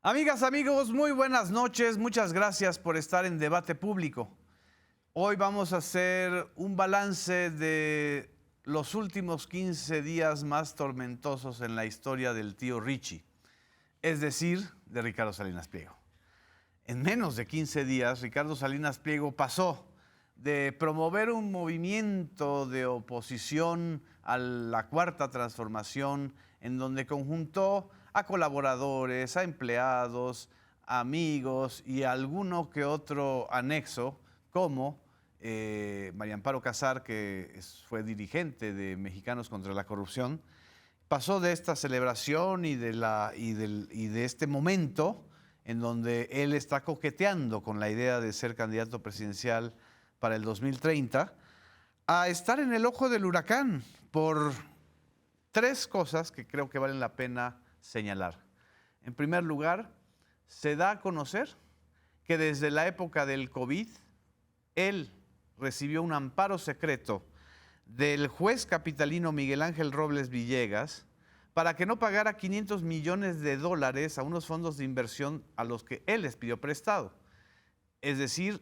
Amigas, amigos, muy buenas noches. Muchas gracias por estar en Debate Público. Hoy vamos a hacer un balance de los últimos 15 días más tormentosos en la historia del tío Richie, es decir, de Ricardo Salinas Pliego. En menos de 15 días, Ricardo Salinas Pliego pasó de promover un movimiento de oposición a la Cuarta Transformación, en donde conjuntó a colaboradores, a empleados, a amigos y a alguno que otro anexo, como María Amparo Casar, que fue dirigente de Mexicanos contra la Corrupción. Pasó de esta celebración y de este momento en donde él está coqueteando con la idea de ser candidato presidencial para el 2030, a estar en el ojo del huracán por tres cosas que creo que valen la pena señalar. En primer lugar, se da a conocer que desde la época del COVID, él recibió un amparo secreto del juez capitalino Miguel Ángel Robles Villegas para que no pagara 500 millones de dólares a unos fondos de inversión a los que él les pidió prestado. Es decir,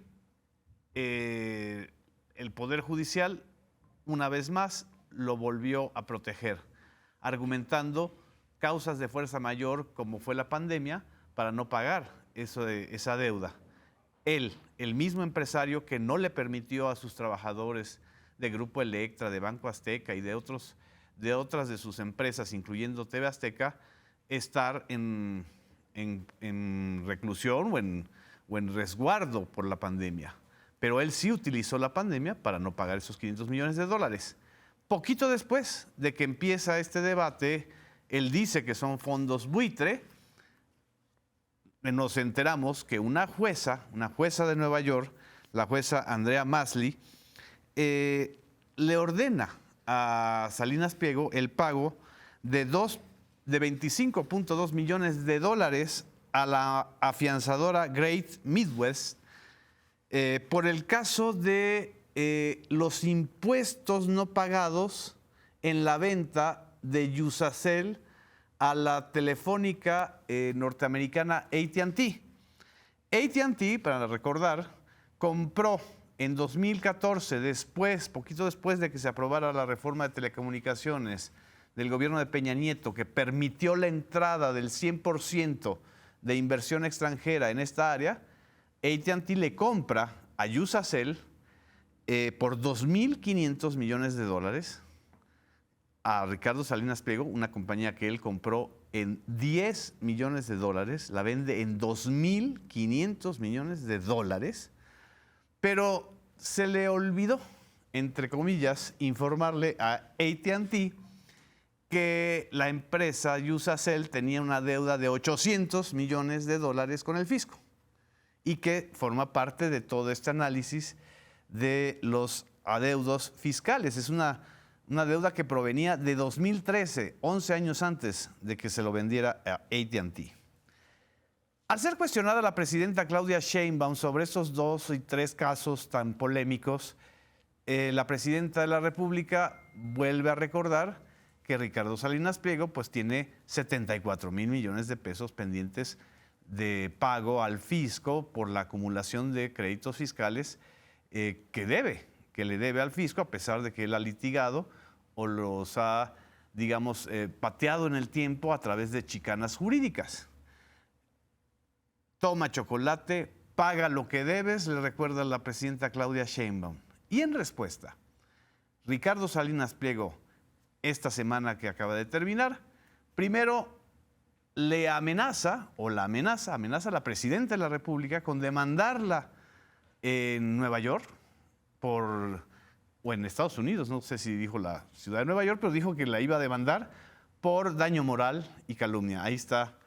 el Poder Judicial, una vez más, lo volvió a proteger, argumentando causas de fuerza mayor, como fue la pandemia, para no pagar esa deuda. Él, el mismo empresario que no le permitió a sus trabajadores de Grupo Electra, de Banco Azteca y de otras de sus empresas, incluyendo TV Azteca, estar en reclusión o en resguardo por la pandemia. Pero él sí utilizó la pandemia para no pagar esos 500 millones de dólares. Poquito después de que empieza este debate, él dice que son fondos buitre. Nos enteramos que una jueza de Nueva York, la jueza Andrea Masley, le ordena a Salinas Pliego el pago de 25.2 millones de dólares a la afianzadora Great Midwest por el caso de los impuestos no pagados en la venta de Usacell a la telefónica norteamericana AT&T. AT&T, para recordar, compró en 2014, poquito después de que se aprobara la reforma de telecomunicaciones del gobierno de Peña Nieto, que permitió la entrada del 100% de inversión extranjera en esta área, AT&T le compra a Usacell por 2.500 millones de dólares a Ricardo Salinas Pliego, una compañía que él compró en 10 millones de dólares, la vende en 2.500 millones de dólares, pero se le olvidó, entre comillas, informarle a AT&T que la empresa Usacell tenía una deuda de 800 millones de dólares con el fisco y que forma parte de todo este análisis de los adeudos fiscales. Es una deuda que provenía de 2013, 11 años antes de que se lo vendiera a AT&T. Al ser cuestionada la presidenta Claudia Sheinbaum sobre estos dos y tres casos tan polémicos, la presidenta de la República vuelve a recordar que Ricardo Salinas Pliego pues tiene 74,000 millones de pesos pendientes de pago al fisco por la acumulación de créditos fiscales que le debe al fisco, a pesar de que él ha litigado o los ha, digamos, pateado en el tiempo a través de chicanas jurídicas. Toma chocolate, paga lo que debes, le recuerda la presidenta Claudia Sheinbaum. Y en respuesta, Ricardo Salinas Pliego, esta semana que acaba de terminar, primero le amenaza a la presidenta de la República con demandarla en Nueva York o en Estados Unidos, no sé si dijo la ciudad de Nueva York, pero dijo que la iba a demandar por daño moral y calumnia. Ahí está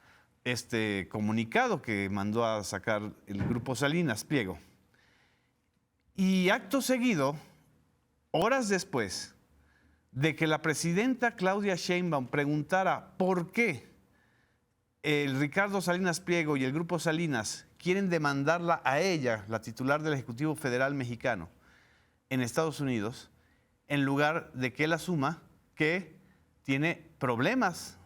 este comunicado que mandó a sacar el grupo Salinas Pliego. Y acto seguido, horas después de que la presidenta Claudia Sheinbaum preguntara por qué el Ricardo Salinas Pliego y el grupo Salinas quieren demandarla a ella, la titular del Ejecutivo Federal Mexicano, en Estados Unidos, en lugar de que él asuma que tiene problemas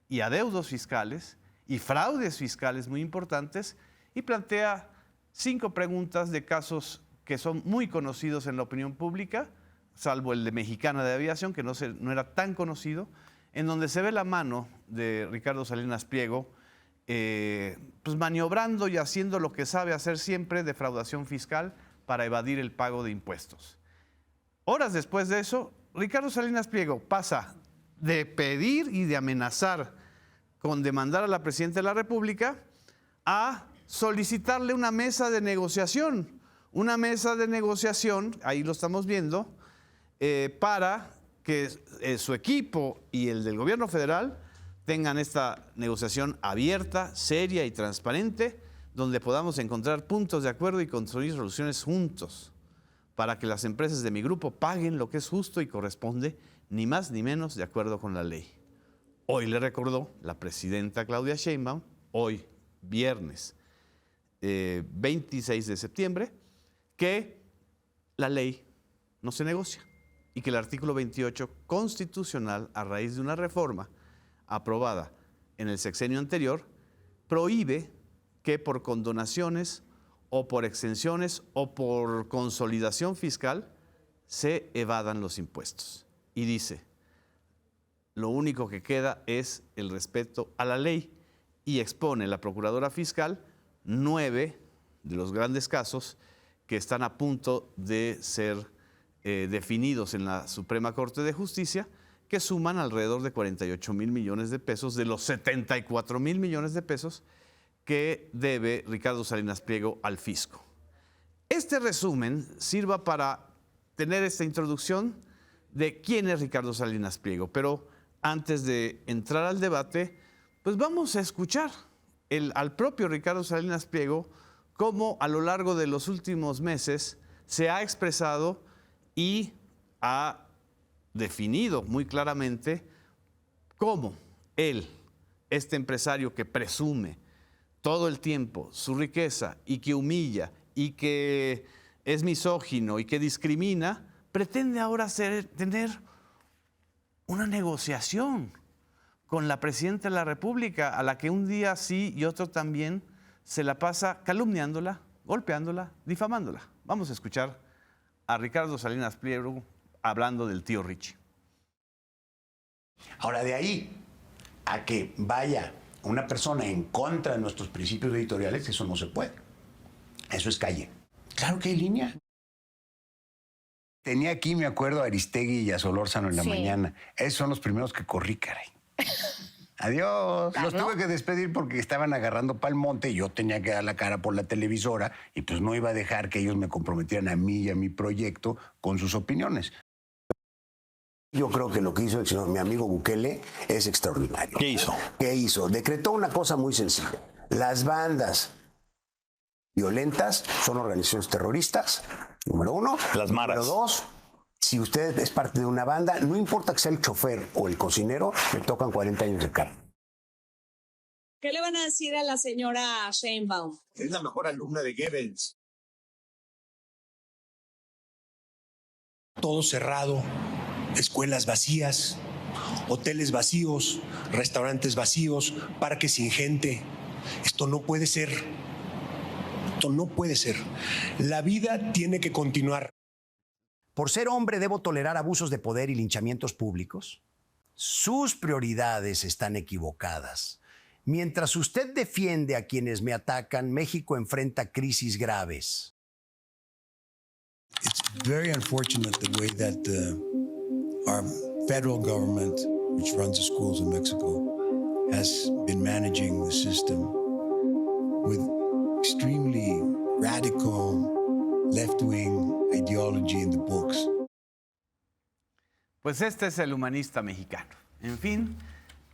y adeudos fiscales y fraudes fiscales muy importantes y plantea 5 preguntas de casos que son muy conocidos en la opinión pública, salvo el de Mexicana de Aviación, que no era tan conocido, en donde se ve la mano de Ricardo Salinas Pliego pues maniobrando y haciendo lo que sabe hacer siempre, defraudación fiscal para evadir el pago de impuestos. Horas después de eso, Ricardo Salinas Pliego pasa de pedir y de amenazar con demandar a la Presidenta de la República a solicitarle una mesa de negociación. Una mesa de negociación, ahí lo estamos viendo, para que su equipo y el del gobierno federal tengan esta negociación abierta, seria y transparente, donde podamos encontrar puntos de acuerdo y construir soluciones juntos para que las empresas de mi grupo paguen lo que es justo y corresponde, ni más ni menos de acuerdo con la ley. Hoy le recordó la presidenta Claudia Sheinbaum, hoy viernes 26 de septiembre, que la ley no se negocia y que el artículo 28 constitucional, a raíz de una reforma aprobada en el sexenio anterior, prohíbe que por condonaciones o por exenciones o por consolidación fiscal se evadan los impuestos. Y dice, lo único que queda es el respeto a la ley, y expone la procuradora fiscal 9 de los grandes casos que están a punto de ser definidos en la Suprema Corte de Justicia, que suman alrededor de 48,000 millones de pesos de los 74,000 millones de pesos que debe Ricardo Salinas Pliego al fisco. Este resumen sirva para tener esta introducción de quién es Ricardo Salinas Pliego, pero antes de entrar al debate, pues vamos a escuchar al propio Ricardo Salinas Pliego cómo a lo largo de los últimos meses se ha expresado y ha definido muy claramente cómo él, este empresario que presume todo el tiempo su riqueza y que humilla y que es misógino y que discrimina, pretende ahora tener una negociación con la Presidenta de la República, a la que un día sí y otro también se la pasa calumniándola, golpeándola, difamándola. Vamos a escuchar a Ricardo Salinas Pliego hablando del tío Richie. Ahora, de ahí a que vaya una persona en contra de nuestros principios editoriales, eso no se puede. Eso es calle. Claro que hay línea. Tenía aquí, me acuerdo, a Aristegui y a Solórzano en la mañana. Esos son los primeros que corrí, caray. Adiós. Los tuve que despedir porque estaban agarrando pa'l monte y yo tenía que dar la cara por la televisora y pues no iba a dejar que ellos me comprometieran a mí y a mi proyecto con sus opiniones. Yo creo que lo que hizo mi amigo Bukele es extraordinario. ¿Qué hizo? ¿Qué hizo? Decretó una cosa muy sencilla. Las bandas violentas son organizaciones terroristas, número 1. Las maras. Número 2, si usted es parte de una banda, no importa que sea el chofer o el cocinero, le tocan 40 años de cárcel. ¿Qué le van a decir a la señora Sheinbaum? Es la mejor alumna de Goebbels. Todo cerrado, escuelas vacías, hoteles vacíos, restaurantes vacíos, parques sin gente. Esto no puede ser. Esto no puede ser. La vida tiene que continuar. ¿Por ser hombre debo tolerar abusos de poder y linchamientos públicos? Sus prioridades están equivocadas. Mientras usted defiende a quienes me atacan, México enfrenta crisis graves. It's very unfortunate the way that our federal government, which runs the schools in Mexico, has been managing the system with extremely radical left-wing ideology in the books. Pues este es el humanista mexicano. En fin,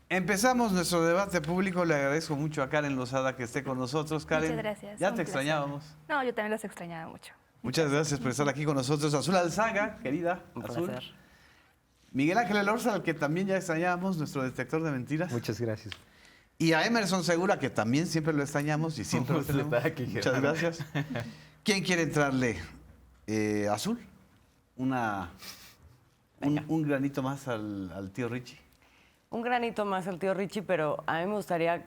empezamos nuestro debate público. Le agradezco mucho a Karen Lozada que esté con nosotros. Karen, muchas gracias. ya te extrañábamos. No, yo también los extrañaba mucho. Muchas gracias por estar aquí con nosotros. Azul Alzaga, querida. Un Azul. placer. Miguel Ángel Elorza, al que también ya extrañábamos, nuestro detector de mentiras. Muchas gracias. Y a Emerson Segura, que también siempre lo extrañamos y siempre lo tenemos. Aquí, Muchas gracias. ¿Quién quiere entrarle? Azul, un granito más al tío Richie. Un granito más el tío Richie, pero a mí me gustaría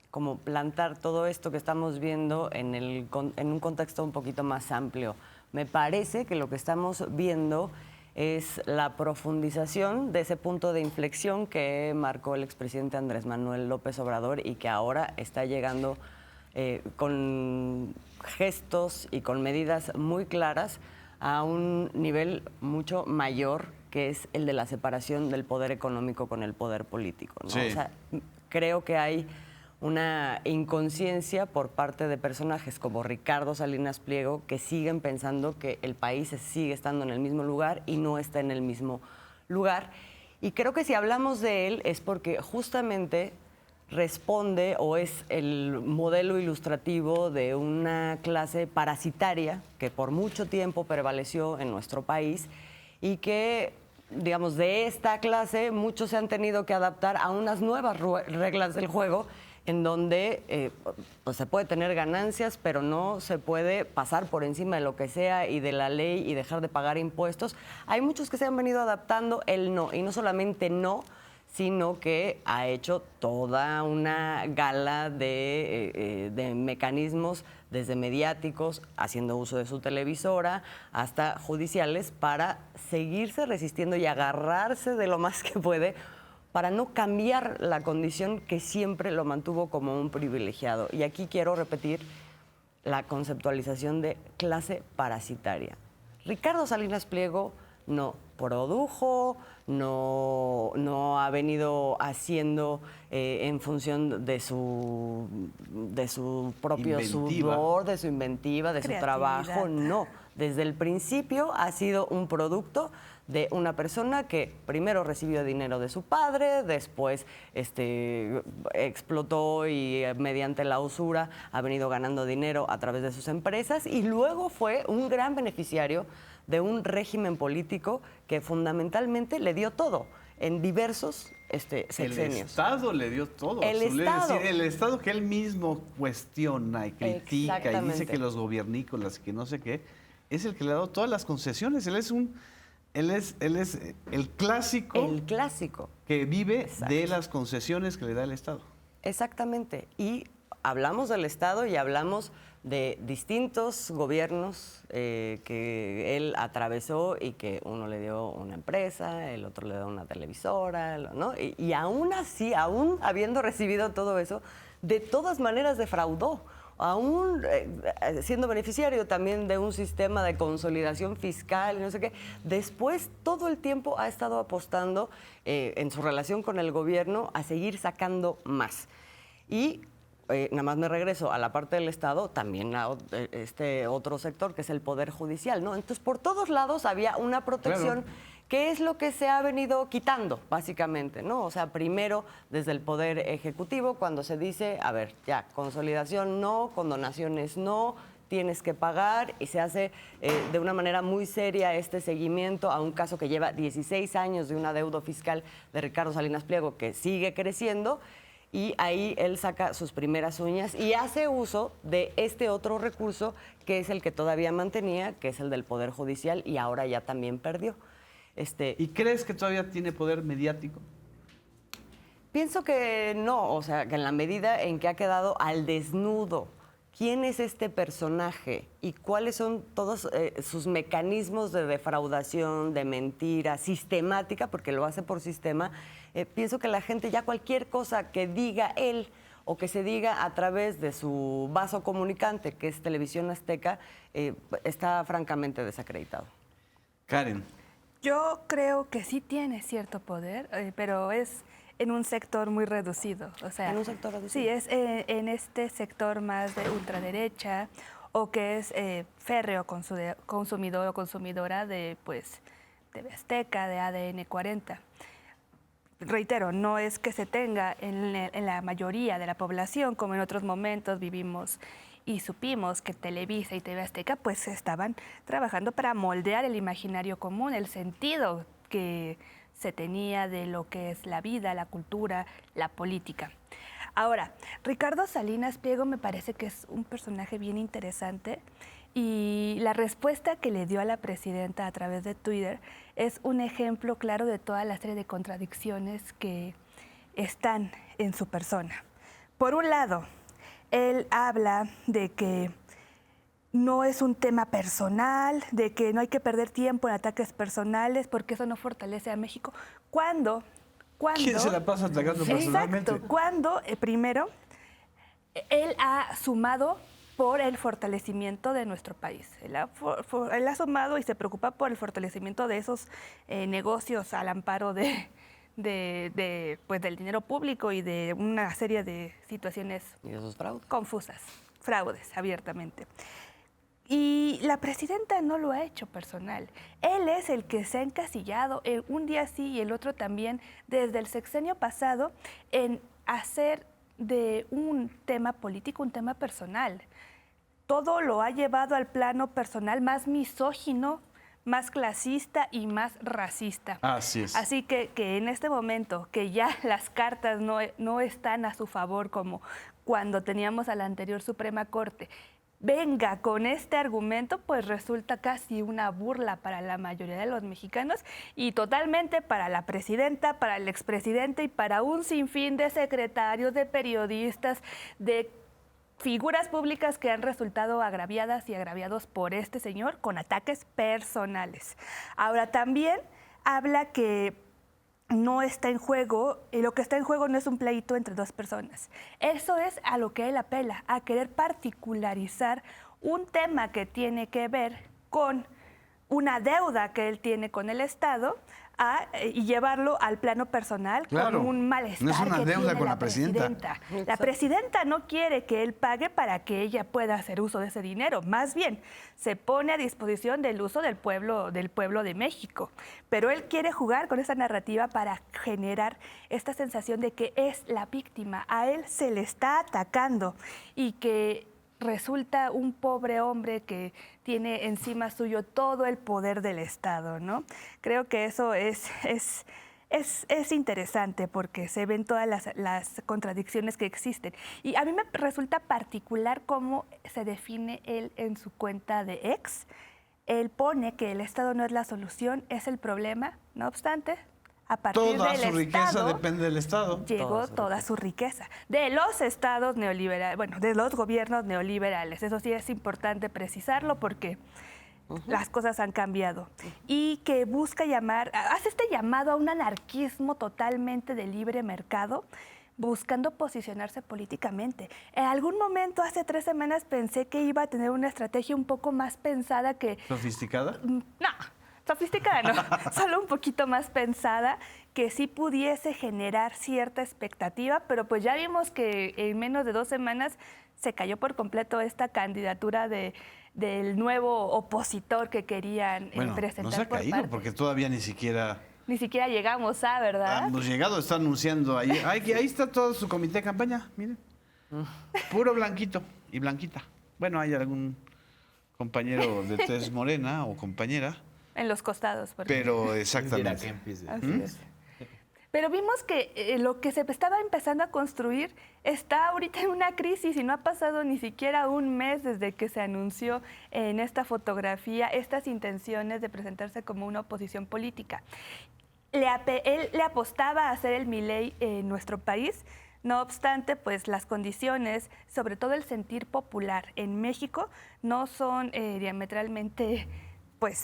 como plantar todo esto que estamos viendo en un contexto un poquito más amplio. Me parece que lo que estamos viendo es la profundización de ese punto de inflexión que marcó el expresidente Andrés Manuel López Obrador y que ahora está llegando con gestos y con medidas muy claras a un nivel mucho mayor, que es el de la separación del poder económico con el poder político, ¿no? Sí. O sea, creo que hay una inconsciencia por parte de personajes como Ricardo Salinas Pliego que siguen pensando que el país sigue estando en el mismo lugar y no está en el mismo lugar. Y creo que si hablamos de él es porque justamente responde o es el modelo ilustrativo de una clase parasitaria que por mucho tiempo prevaleció en nuestro país y que, digamos, de esta clase muchos se han tenido que adaptar a unas nuevas reglas del juego en donde pues se puede tener ganancias, pero no se puede pasar por encima de lo que sea y de la ley y dejar de pagar impuestos. Hay muchos que se han venido adaptando, él no, y no solamente no, sino que ha hecho toda una gala de mecanismos, desde mediáticos, haciendo uso de su televisora, hasta judiciales, para seguirse resistiendo y agarrarse de lo más que puede para no cambiar la condición que siempre lo mantuvo como un privilegiado. Y aquí quiero repetir la conceptualización de clase parasitaria. Ricardo Salinas Pliego no produjo, no ha venido haciendo en función de su propio sudor, de su inventiva, de su trabajo, no. Desde el principio ha sido un producto de una persona que primero recibió dinero de su padre, después explotó y mediante la usura ha venido ganando dinero a través de sus empresas y luego fue un gran beneficiario de un régimen político que fundamentalmente le dio todo en diversos sexenios. El Estado le dio todo. El Estado. Es decir, el Estado que él mismo cuestiona y critica y dice que los gobiernícolas, que no sé qué, es el que le ha dado todas las concesiones. Él es el clásico. El clásico. Que vive Exacto. de las concesiones que le da el Estado. Exactamente. Y hablamos del Estado y hablamos de distintos gobiernos que él atravesó y que uno le dio una empresa, el otro le dio una televisora, ¿no? Y aún así, aún habiendo recibido todo eso, de todas maneras defraudó. Aún siendo beneficiario también de un sistema de consolidación fiscal y no sé qué, después todo el tiempo ha estado apostando en su relación con el gobierno a seguir sacando más. Y nada más me regreso a la parte del Estado, también a este otro sector que es el Poder Judicial, ¿no? Entonces, por todos lados había una protección. Claro. ¿Qué es lo que se ha venido quitando, básicamente, ¿no? O sea, primero desde el Poder Ejecutivo, cuando se dice, a ver, ya, consolidación no, condonaciones no, tienes que pagar, y se hace de una manera muy seria este seguimiento a un caso que lleva 16 años de un adeudo fiscal de Ricardo Salinas Pliego que sigue creciendo, y ahí él saca sus primeras uñas y hace uso de este otro recurso que es el que todavía mantenía, que es el del Poder Judicial, y ahora ya también perdió. ¿Y crees que todavía tiene poder mediático? Pienso que no, o sea, que en la medida en que ha quedado al desnudo quién es este personaje y cuáles son todos sus mecanismos de defraudación, de mentira, sistemática, porque lo hace por sistema, pienso que la gente ya cualquier cosa que diga él o que se diga a través de su vaso comunicante, que es Televisión Azteca, está francamente desacreditado. Karen. Yo creo que sí tiene cierto poder, pero es en un sector muy reducido. O sea, ¿En un sector reducido? Sí, es en este sector más de ultraderecha o que es férreo consumidor o consumidora de TV Azteca, de ADN 40. Reitero, no es que se tenga en la mayoría de la población, como en otros momentos vivimos y supimos que Televisa y TV Azteca pues estaban trabajando para moldear el imaginario común, el sentido que se tenía de lo que es la vida, la cultura, la política. Ahora, Ricardo Salinas Pliego me parece que es un personaje bien interesante Y la respuesta que le dio a la presidenta a través de Twitter es un ejemplo claro de toda la serie de contradicciones que están en su persona. Por un lado, él habla de que no es un tema personal, de que no hay que perder tiempo en ataques personales porque eso no fortalece a México. ¿Cuándo? ¿Quién se la pasa atacando personalmente? Exacto. Cuando, primero, él ha sumado por el fortalecimiento de nuestro país. Él ha sumado y se preocupa por el fortalecimiento de esos negocios al amparo pues, del dinero público y de una serie de situaciones ¿Y esos fraudes? confusas, fraudes abiertamente. Y la presidenta no lo ha hecho personal. Él es el que se ha encasillado un día sí y el otro también desde el sexenio pasado en hacer de un tema político un tema personal. Todo lo ha llevado al plano personal más misógino, más clasista y más racista. Así es. Así que en este momento que ya las cartas no están a su favor como cuando teníamos a la anterior Suprema Corte, venga con este argumento, pues resulta casi una burla para la mayoría de los mexicanos y totalmente para la presidenta, para el expresidente y para un sinfín de secretarios, de periodistas, de figuras públicas que han resultado agraviadas y agraviados por este señor con ataques personales. Ahora también habla que no está en juego, y lo que está en juego no es un pleito entre dos personas. Eso es a lo que él apela, a querer particularizar un tema que tiene que ver con una deuda que él tiene con el Estado y llevarlo al plano personal Claro, con un malestar. no es una que deuda tiene con la presidenta. La presidenta no quiere que él pague para que ella pueda hacer uso de ese dinero. Más bien, se pone a disposición del uso del pueblo de México. Pero él quiere jugar con esa narrativa para generar esta sensación de que es la víctima. A él se le está atacando y que resulta un pobre hombre que tiene encima suyo todo el poder del Estado, ¿no? Creo que eso es interesante porque se ven todas las contradicciones que existen. Y a mí me resulta particular cómo se define él en su cuenta de X. Él pone que el Estado no es la solución, es el problema. No obstante, a partir Toda del su riqueza Estado depende del Estado. llegó toda su riqueza. De los estados neoliberales, bueno, de los gobiernos neoliberales. Eso sí es importante precisarlo porque las cosas han cambiado. Y que busca hace este llamado a un anarquismo totalmente de libre mercado, buscando posicionarse políticamente. En algún momento, hace 3 semanas, pensé que iba a tener una estrategia un poco más pensada que... ¿Sofisticada? No, sofisticada no, solo un poquito más pensada, que sí pudiese generar cierta expectativa, pero pues ya vimos que en menos de 2 semanas se cayó por completo esta candidatura del nuevo opositor que querían presentar. No se ha caído porque todavía ni siquiera llegamos a, ¿verdad? hemos llegado. Está anunciando ahí. Ahí está todo su comité de campaña, miren. Puro blanquito y blanquita. Bueno, hay algún compañero de tez morena o compañera. En los costados. Pero exactamente. Así es. Pero vimos que lo que se estaba empezando a construir está ahorita en una crisis y no ha pasado ni siquiera un mes desde que se anunció en esta fotografía estas intenciones de presentarse como una oposición política. Él le apostaba a hacer el Milei en nuestro país. No obstante, pues las condiciones, sobre todo el sentir popular en México, no son diametralmente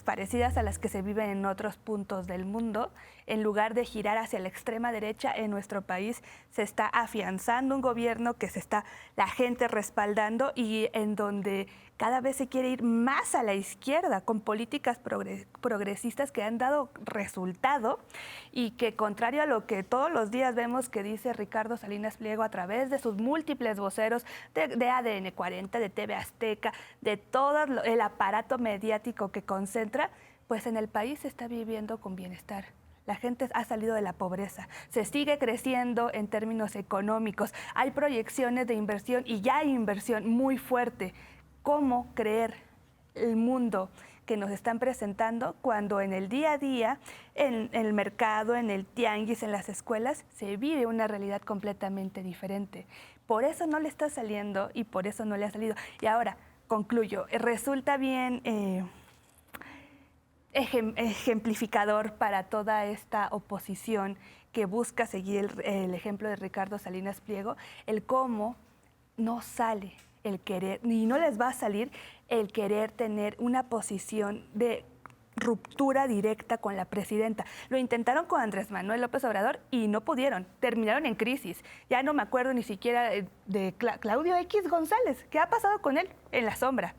parecidas a las que se viven en otros puntos del mundo. En lugar de girar hacia la extrema derecha, en nuestro país se está afianzando un gobierno que se está la gente respaldando y en donde cada vez se quiere ir más a la izquierda con políticas progresistas que han dado resultado y que, contrario a lo que todos los días vemos que dice Ricardo Salinas Pliego a través de sus múltiples voceros de ADN 40, de TV Azteca, de todo el aparato mediático que concentra, pues en el país se está viviendo con bienestar. La gente ha salido de la pobreza, se sigue creciendo en términos económicos, hay proyecciones de inversión y ya hay inversión muy fuerte. ¿Cómo creer el mundo que nos están presentando cuando en el día a día, en el mercado, en el tianguis, en las escuelas, se vive una realidad completamente diferente? Por eso no le está saliendo y por eso no le ha salido. Y ahora, concluyo, resulta bien ejemplificador para toda esta oposición que busca seguir el ejemplo de Ricardo Salinas Pliego, el cómo no sale el querer, ni no les va a salir el querer tener una posición de ruptura directa con la presidenta. Lo intentaron con Andrés Manuel López Obrador y no pudieron, terminaron en crisis. Ya no me acuerdo ni siquiera de Claudio X González, ¿qué ha pasado con él? En la sombra.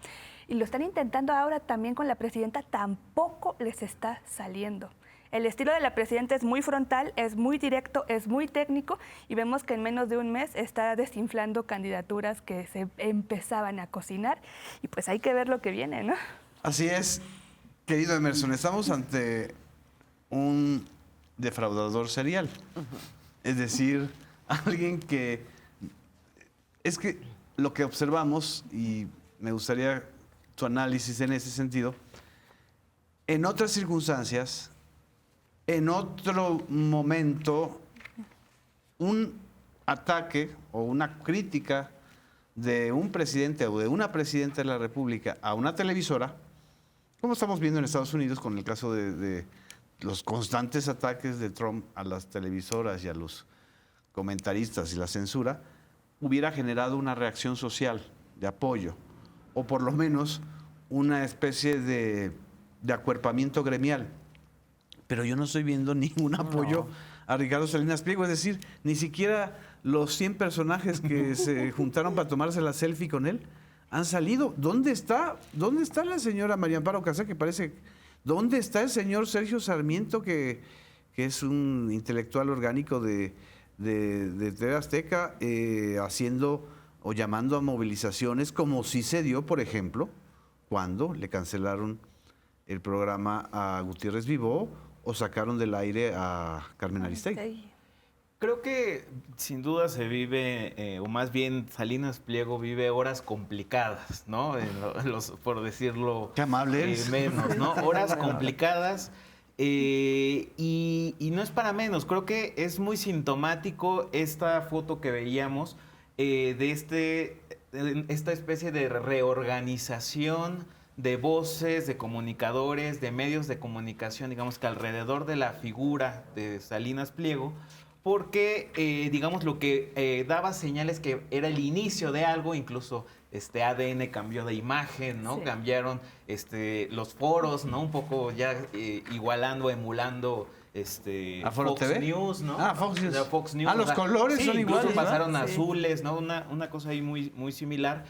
Y lo están intentando ahora también con la presidenta, tampoco les está saliendo. El estilo de la presidenta es muy frontal, es muy directo, es muy técnico y vemos que en menos de un mes está desinflando candidaturas que se empezaban a cocinar y pues hay que ver lo que viene, ¿no? Así es, querido Emerson, estamos ante un defraudador serial. Es decir, alguien que... Es que lo que observamos, y me gustaría tu análisis en ese sentido, en otras circunstancias, en otro momento, un ataque o una crítica de un presidente o de una presidenta de la República a una televisora, como estamos viendo en Estados Unidos con el caso de los constantes ataques de Trump a las televisoras y a los comentaristas y la censura, hubiera generado una reacción social de apoyo, o por lo menos una especie de acuerpamiento gremial. Pero yo no estoy viendo ningún apoyo a Ricardo Salinas Pliego, es decir, ni siquiera los 100 personajes que se juntaron para tomarse la selfie con él han salido. ¿Dónde está la señora María Amparo Casá, que parece... ¿Dónde está el señor Sergio Sarmiento, que es un intelectual orgánico de TV Azteca, haciendo o llamando a movilizaciones, como sí se dio, por ejemplo, cuando le cancelaron el programa a Gutiérrez Vivó o sacaron del aire a Carmen Aristegui? Creo que sin duda se vive, o más bien Salinas Pliego vive horas complicadas, ¿no? Por decirlo Qué amable eres. Menos, ¿no? Horas complicadas. Y no es para menos, creo que es muy sintomático esta foto que veíamos de esta especie de reorganización de voces, de comunicadores, de medios de comunicación, digamos que alrededor de la figura de Salinas Pliego, porque, digamos, lo que daba señales que era el inicio de algo, incluso ADN cambió de imagen, ¿no? Sí. Cambiaron los foros, ¿no? Un poco ya igualando, emulando ¿A Foro Fox TV? News, ¿no? Fox News. Fox News. Los colores sí, son iguales, incluso pasaron ¿no? azules, ¿no? Una cosa ahí muy, muy similar.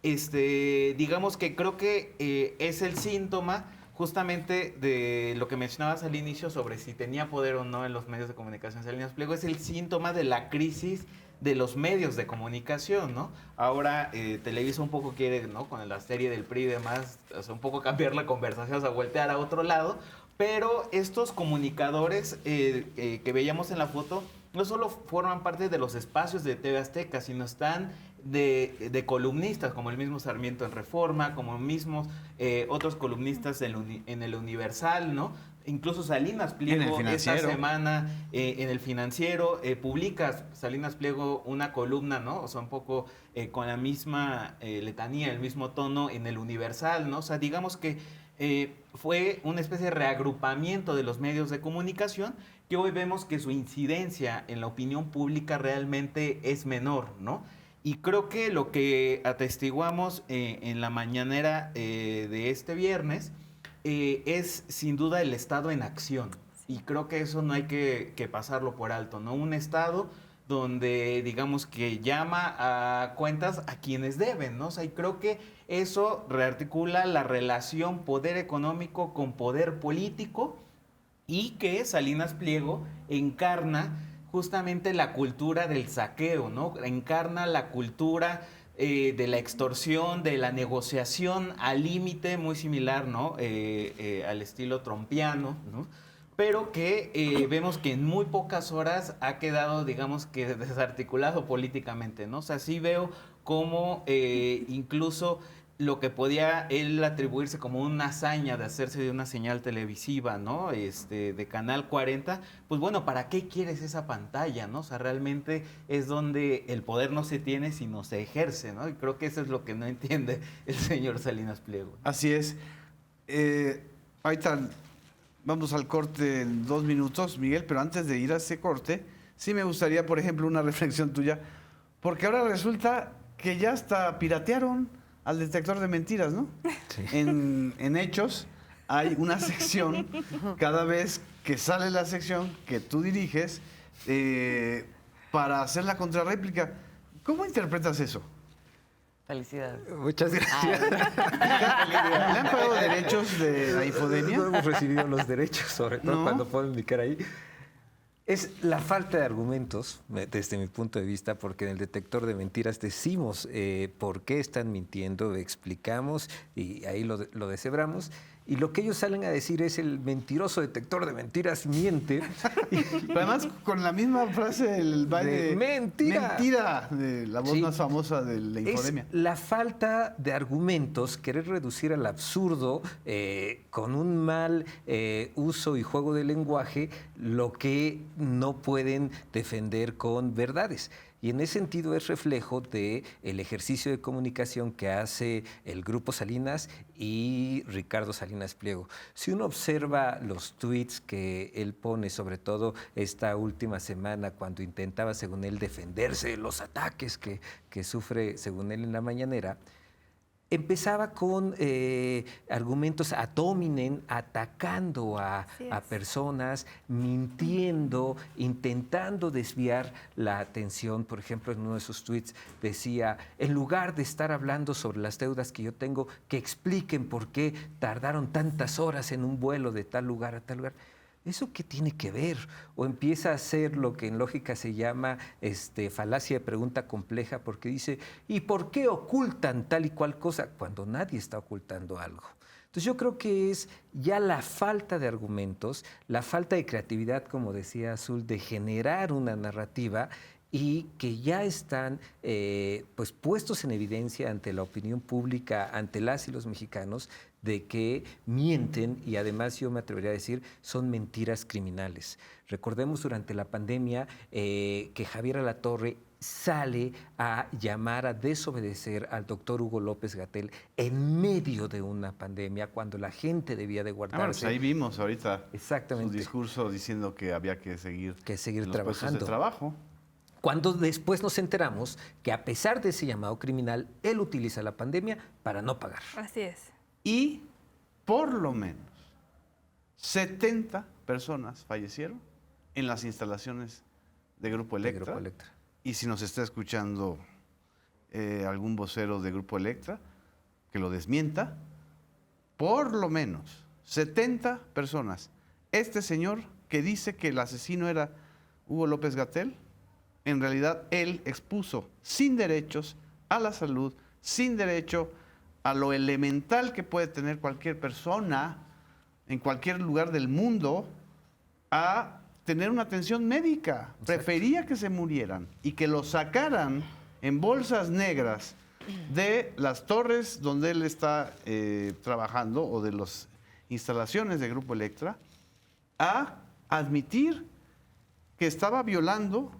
Digamos que creo que es el síntoma justamente de lo que mencionabas al inicio sobre si tenía poder o no en los medios de comunicación Salinas Pliego, es el síntoma de la crisis de los medios de comunicación, ¿no? Ahora Televisa un poco quiere, ¿no? Con la serie del PRI y demás, o sea, un poco cambiar la conversación, o sea, voltear a otro lado, pero estos comunicadores que veíamos en la foto no solo forman parte de los espacios de TV Azteca, sino están de columnistas, como el mismo Sarmiento en Reforma, como mismos otros columnistas en el Universal, ¿no? Incluso Salinas Pliego esta semana en el Financiero publica Salinas Pliego una columna, ¿no? O sea, un poco con la misma letanía, el mismo tono en el Universal, ¿no? O sea, digamos que fue una especie de reagrupamiento de los medios de comunicación que hoy vemos que su incidencia en la opinión pública realmente es menor, ¿no? Y creo que lo que atestiguamos en la mañanera de este viernes es sin duda el Estado en acción. Y creo que eso no hay que pasarlo por alto, ¿no? Un Estado donde digamos que llama a cuentas a quienes deben, ¿no? O sea, y creo que eso rearticula la relación poder económico con poder político y que Salinas Pliego encarna justamente la cultura del saqueo, ¿no? Encarna la cultura de la extorsión, de la negociación al límite, muy similar, ¿no? Al estilo trompiano, ¿no? Pero que vemos que en muy pocas horas ha quedado, digamos que desarticulado políticamente, ¿no? O sea, sí veo cómo incluso lo que podía él atribuirse como una hazaña de hacerse de una señal televisiva, ¿no? De Canal 40, pues bueno, ¿para qué quieres esa pantalla, no? O sea, realmente es donde el poder no se tiene, sino se ejerce, ¿no? Y creo que eso es lo que no entiende el señor Salinas Pliego. Así es. Ahorita vamos al corte en 2 minutos, Miguel, pero antes de ir a ese corte, sí me gustaría, por ejemplo, una reflexión tuya, porque ahora resulta que ya hasta piratearon al detector de mentiras, ¿no? Sí. En Hechos hay una sección, cada vez que sale la sección que tú diriges, para hacer la contrarréplica. ¿Cómo interpretas eso? Felicidades. Muchas gracias. ¿Le han pagado derechos de la infodemia? No hemos recibido los derechos, sobre todo ¿No? cuando ponen mi cara ahí. Es la falta de argumentos, desde mi punto de vista, porque en el detector de mentiras decimos por qué están mintiendo, explicamos y ahí lo deshebramos. Y lo que ellos salen a decir es el mentiroso detector de mentiras miente. Pero además, con la misma frase, el baile De mentira. Mentira, de la voz Sí. más famosa de la infodemia. Es la falta de argumentos, querer reducir al absurdo con un mal uso y juego del lenguaje lo que no pueden defender con verdades. Y en ese sentido es reflejo del ejercicio de comunicación que hace el Grupo Salinas y Ricardo Salinas Pliego. Si uno observa los tweets que él pone, sobre todo esta última semana, cuando intentaba, según él, defenderse de los ataques que sufre, según él, en la mañanera, empezaba con argumentos ad hominem, atacando a personas, mintiendo, intentando desviar la atención. Por ejemplo, en uno de sus tweets decía, en lugar de estar hablando sobre las deudas que yo tengo, que expliquen por qué tardaron tantas horas en un vuelo de tal lugar a tal lugar. ¿Eso qué tiene que ver? O empieza a hacer lo que en lógica se llama falacia de pregunta compleja, porque dice, ¿y por qué ocultan tal y cual cosa? Cuando nadie está ocultando algo. Entonces yo creo que es ya la falta de argumentos, la falta de creatividad, como decía Azul, de generar una narrativa y que ya están pues puestos en evidencia ante la opinión pública, ante las y los mexicanos, de que mienten y además yo me atrevería a decir son mentiras criminales. Recordemos durante la pandemia que Javier Alatorre sale a llamar a desobedecer al doctor Hugo López-Gatell en medio de una pandemia, cuando la gente debía de guardarse. Bueno, pues ahí vimos ahorita Exactamente. su discurso diciendo que había que seguir en los puestos trabajando. de trabajo. Cuando después nos enteramos que a pesar de ese llamado criminal, él utiliza la pandemia para no pagar. Así es. Y por lo menos 70 personas fallecieron en las instalaciones de Grupo Electra. Grupo Electra. Y si nos está escuchando algún vocero de Grupo Electra, que lo desmienta, por lo menos 70 personas. Este señor que dice que el asesino era Hugo López-Gatell, en realidad él expuso sin derechos a la salud, sin derecho a lo elemental que puede tener cualquier persona en cualquier lugar del mundo, a tener una atención médica. Exacto. Prefería que se murieran y que lo sacaran en bolsas negras de las torres donde él está trabajando o de las instalaciones de Grupo Electra, a admitir que estaba violando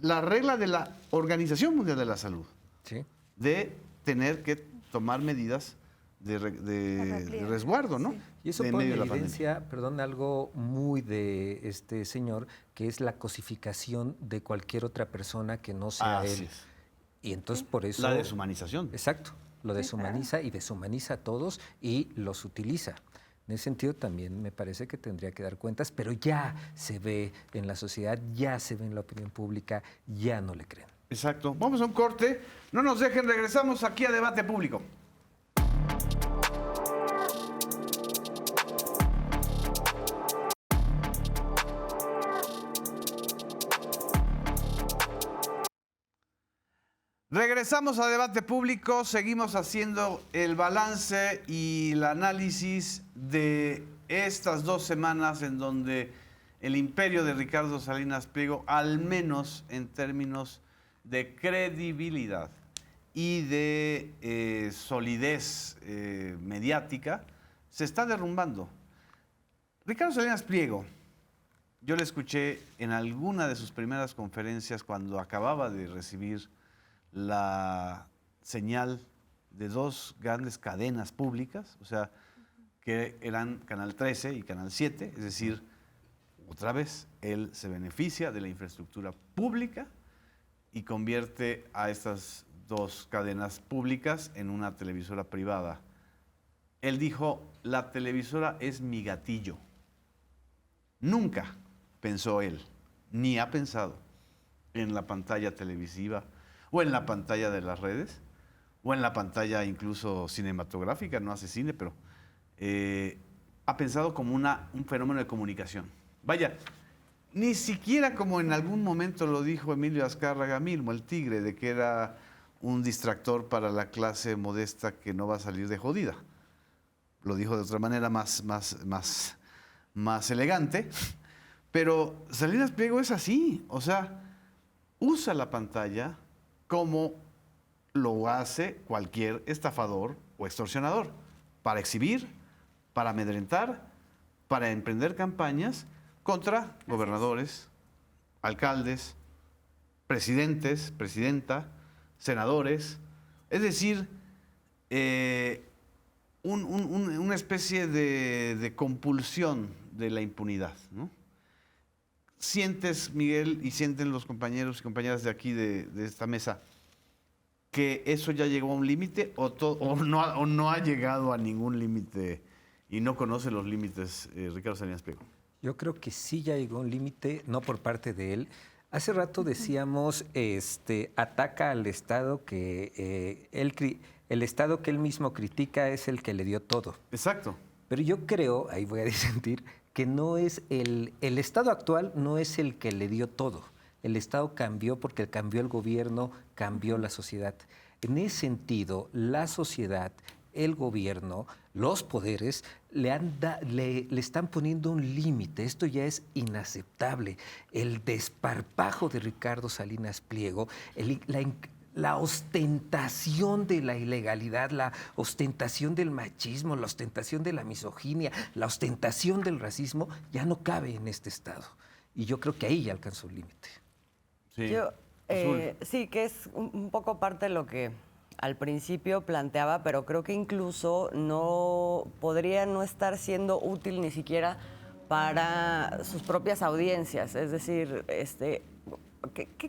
la regla de la Organización Mundial de la Salud, Sí. de tener que tomar medidas de resguardo, ¿no? Sí. Y eso En pone medio en de la pandemia. evidencia, perdón, algo muy de este señor, que es la cosificación de cualquier otra persona que no sea Así él. es. Y entonces por eso... La deshumanización. Exacto, lo deshumaniza y deshumaniza a todos y los utiliza. En ese sentido también me parece que tendría que dar cuentas, pero ya se ve en la sociedad, ya se ve en la opinión pública, ya no le creen. Exacto. Vamos a un corte. No nos dejen, regresamos aquí a Debate Público. Regresamos a Debate Público, seguimos haciendo el balance y el análisis de estas 2 semanas en donde el imperio de Ricardo Salinas Pliego, al menos en términos de credibilidad y de solidez mediática se está derrumbando. Ricardo Salinas Pliego, yo le escuché en alguna de sus primeras conferencias cuando acababa de recibir la señal de 2 grandes cadenas públicas, o sea, que eran Canal 13 y Canal 7, es decir, otra vez, él se beneficia de la infraestructura pública y convierte a estas 2 cadenas públicas en una televisora privada. Él dijo, la televisora es mi gatillo. Nunca pensó él, ni ha pensado en la pantalla televisiva o en la pantalla de las redes o en la pantalla incluso cinematográfica, no hace cine, pero ha pensado como un fenómeno de comunicación. Vaya, ni siquiera como en algún momento lo dijo Emilio Azcárraga Milmo, el tigre, de que era un distractor para la clase modesta que no va a salir de jodida. Lo dijo de otra manera más elegante, pero Salinas Pliego es así, o sea, usa la pantalla como lo hace cualquier estafador o extorsionador, para exhibir, para amedrentar, para emprender campañas contra gobernadores, alcaldes, presidentes, presidenta, senadores, es decir, una especie de compulsión de la impunidad, ¿no? ¿Sientes, Miguel, y sienten los compañeros y compañeras de aquí de esta mesa, que eso ya llegó a un límite o no ha llegado a ningún límite y no conoce los límites Ricardo Salinas Pliego? Yo creo que sí ya llegó a un límite, no por parte de él. Hace rato decíamos, ataca al Estado que el Estado que él mismo critica es el que le dio todo. Exacto. Pero yo creo, ahí voy a disentir, que no es el Estado actual no es el que le dio todo. El Estado cambió porque cambió el gobierno, cambió la sociedad. En ese sentido, la sociedad, el gobierno, los poderes le están poniendo un límite. Esto ya es inaceptable. El desparpajo de Ricardo Salinas Pliego, la ostentación de la ilegalidad, la ostentación del machismo, la ostentación de la misoginia, la ostentación del racismo, ya no cabe en este Estado. Y yo creo que ahí ya alcanzó el límite. Sí. Sí, que es un poco parte de lo que al principio planteaba, pero creo que incluso podría no estar siendo útil ni siquiera para sus propias audiencias. Es decir,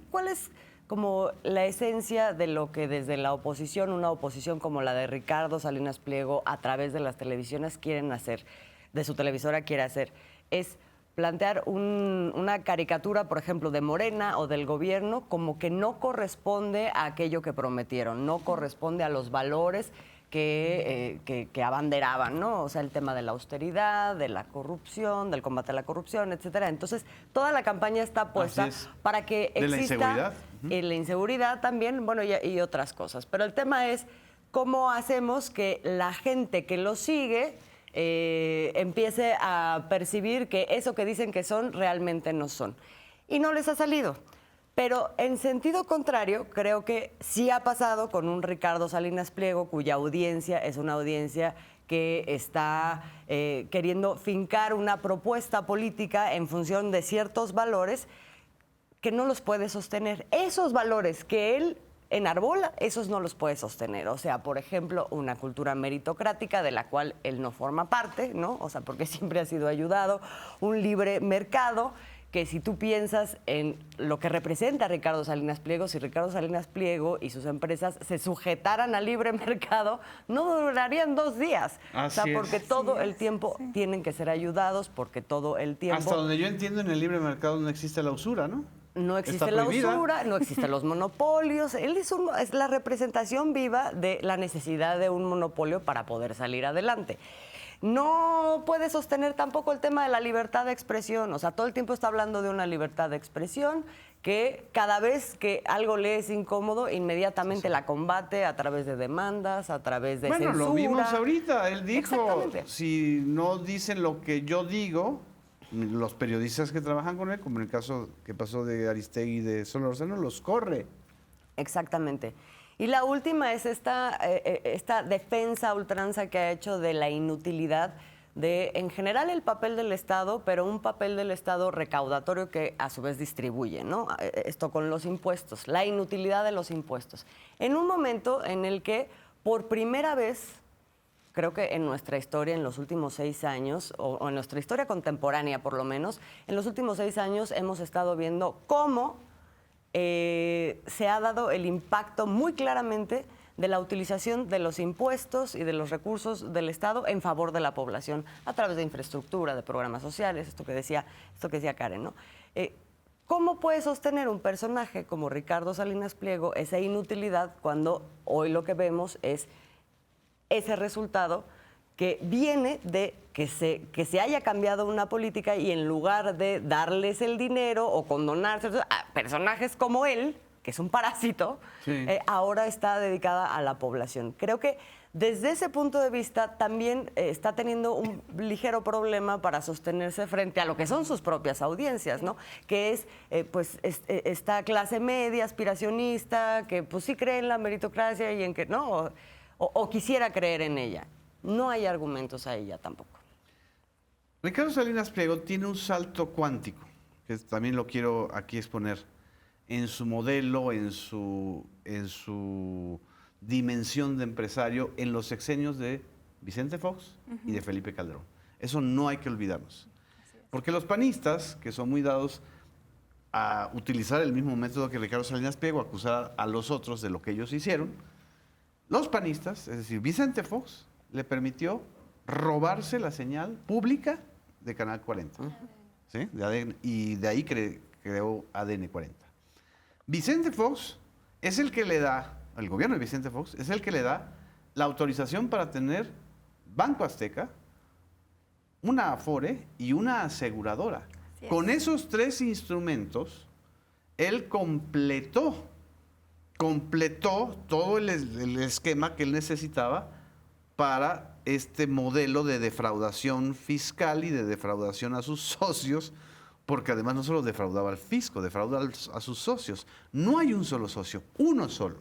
¿cuál es como la esencia de lo que desde la oposición, una oposición como la de Ricardo Salinas Pliego, a través de las televisiones quieren hacer, de su televisora quiere hacer? Es plantear una caricatura, por ejemplo, de Morena o del gobierno, como que no corresponde a aquello que prometieron, no corresponde a los valores que abanderaban, ¿no? O sea, el tema de la austeridad, de la corrupción, del combate a la corrupción, etcétera. Entonces, toda la campaña está puesta para que exista... ¿De la inseguridad? La inseguridad también, bueno, y otras cosas. Pero el tema es cómo hacemos que la gente que lo sigue empiece a percibir que eso que dicen que son, realmente no son. Y no les ha salido. Pero en sentido contrario, creo que sí ha pasado con un Ricardo Salinas Pliego, cuya audiencia es una audiencia que está queriendo fincar una propuesta política en función de ciertos valores que no los puede sostener. Esos valores que él enarbola, esos no los puede sostener. O sea, por ejemplo, una cultura meritocrática de la cual él no forma parte, ¿no? O sea, porque siempre ha sido ayudado, un libre mercado, que si tú piensas en lo que representa Ricardo Salinas Pliego, si Ricardo Salinas Pliego y sus empresas se sujetaran al libre mercado, no durarían 2 días. Así o sea, porque todo el tiempo tienen que ser ayudados, porque todo el tiempo... Hasta donde yo entiendo, en el libre mercado no existe la usura, ¿no? No existe la usura, no existen los monopolios. Él es la representación viva de la necesidad de un monopolio para poder salir adelante. No puede sostener tampoco el tema de la libertad de expresión. O sea, todo el tiempo está hablando de una libertad de expresión que cada vez que algo le es incómodo, inmediatamente la combate a través de demandas, a través de censura. Bueno, lo vimos ahorita. Él dijo, si no dicen lo que yo digo, los periodistas que trabajan con él, como en el caso que pasó de Aristegui y de Solórzano, los corre. Exactamente. Y la última es esta defensa a ultranza que ha hecho de la inutilidad de, en general, el papel del Estado, pero un papel del Estado recaudatorio que a su vez distribuye, ¿no? Esto con los impuestos, la inutilidad de los impuestos. En un momento en el que, por primera vez, creo que en nuestra historia, en los últimos 6 años, o en nuestra historia contemporánea por lo menos, en los últimos 6 años hemos estado viendo cómo se ha dado el impacto muy claramente de la utilización de los impuestos y de los recursos del Estado en favor de la población a través de infraestructura, de programas sociales, esto que decía Karen, ¿no? ¿Cómo puede sostener un personaje como Ricardo Salinas Pliego esa inutilidad cuando hoy lo que vemos es ese resultado que viene de que se haya cambiado una política y en lugar de darles el dinero o condonarse a personajes como él, que es un parásito, sí, ahora está dedicada a la población? Creo que desde ese punto de vista también está teniendo un ligero problema para sostenerse frente a lo que son sus propias audiencias, ¿no? Que es esta clase media, aspiracionista, que pues sí cree en la meritocracia y en que no, o quisiera creer en ella. No hay argumentos a ella tampoco. Ricardo Salinas Pliego tiene un salto cuántico, que también lo quiero aquí exponer, en su modelo, en su dimensión de empresario, en los sexenios de Vicente Fox y de Felipe Calderón. Eso no hay que olvidarnos. Porque los panistas, que son muy dados a utilizar el mismo método que Ricardo Salinas Pliego, acusar a los otros de lo que ellos hicieron, los panistas, es decir, Vicente Fox, le permitió robarse la señal pública de Canal 40. ¿Sí? De ADN, y de ahí creó ADN 40. Vicente Fox es el que le da, el gobierno de Vicente Fox es el que le da la autorización para tener Banco Azteca, una Afore y una aseguradora. Con esos 3 instrumentos, él completó todo el esquema que él necesitaba para este modelo de defraudación fiscal y de defraudación a sus socios, porque además no solo defraudaba al fisco, defrauda a sus socios. No hay un solo socio, uno solo.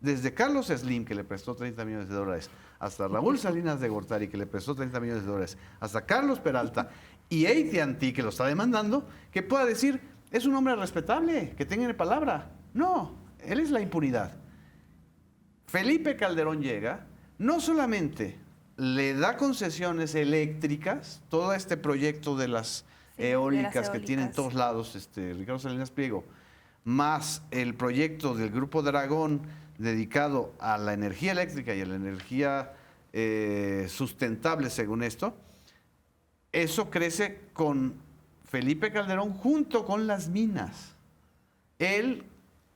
Desde Carlos Slim, que le prestó $30 millones, hasta Raúl Salinas de Gortari, que le prestó $30 millones, hasta Carlos Peralta y AT&T, que lo está demandando, que pueda decir, es un hombre respetable, que tenga palabra. No, él es la impunidad. Felipe Calderón llega, no solamente le da concesiones eléctricas, todo este proyecto de las eólicas que tiene en todos lados Ricardo Salinas Pliego, más el proyecto del Grupo Dragón dedicado a la energía eléctrica y a la energía sustentable, según esto, eso crece con Felipe Calderón junto con las minas. Él,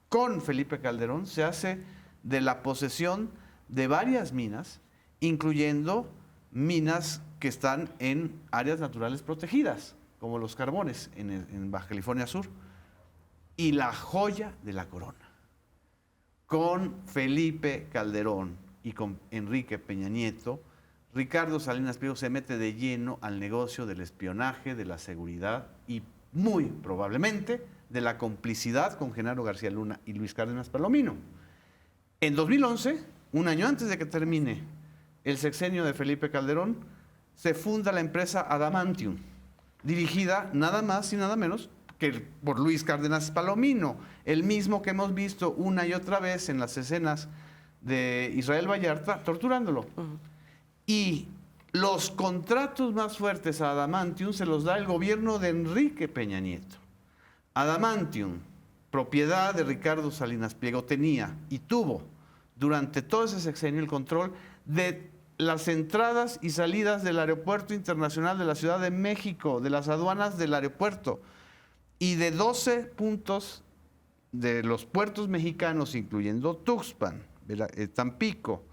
con Felipe Calderón, se hace de la posesión de varias minas, incluyendo minas que están en áreas naturales protegidas, como los carbones en Baja California Sur. Y la joya de la corona, con Felipe Calderón y con Enrique Peña Nieto, Ricardo Salinas Pliego se mete de lleno al negocio del espionaje, de la seguridad y muy probablemente de la complicidad con Genaro García Luna y Luis Cárdenas Palomino. En 2011, un año antes de que termine el sexenio de Felipe Calderón, se funda la empresa Adamantium, dirigida nada más y nada menos que por Luis Cárdenas Palomino, el mismo que hemos visto una y otra vez en las escenas de Israel Vallarta torturándolo. Y los contratos más fuertes a Adamantium se los da el gobierno de Enrique Peña Nieto. Adamantium, propiedad de Ricardo Salinas Pliego, tenía y tuvo durante todo ese sexenio el control de las entradas y salidas del Aeropuerto Internacional de la Ciudad de México, de las aduanas del aeropuerto y de 12 puntos de los puertos mexicanos, incluyendo Tuxpan, Tampico,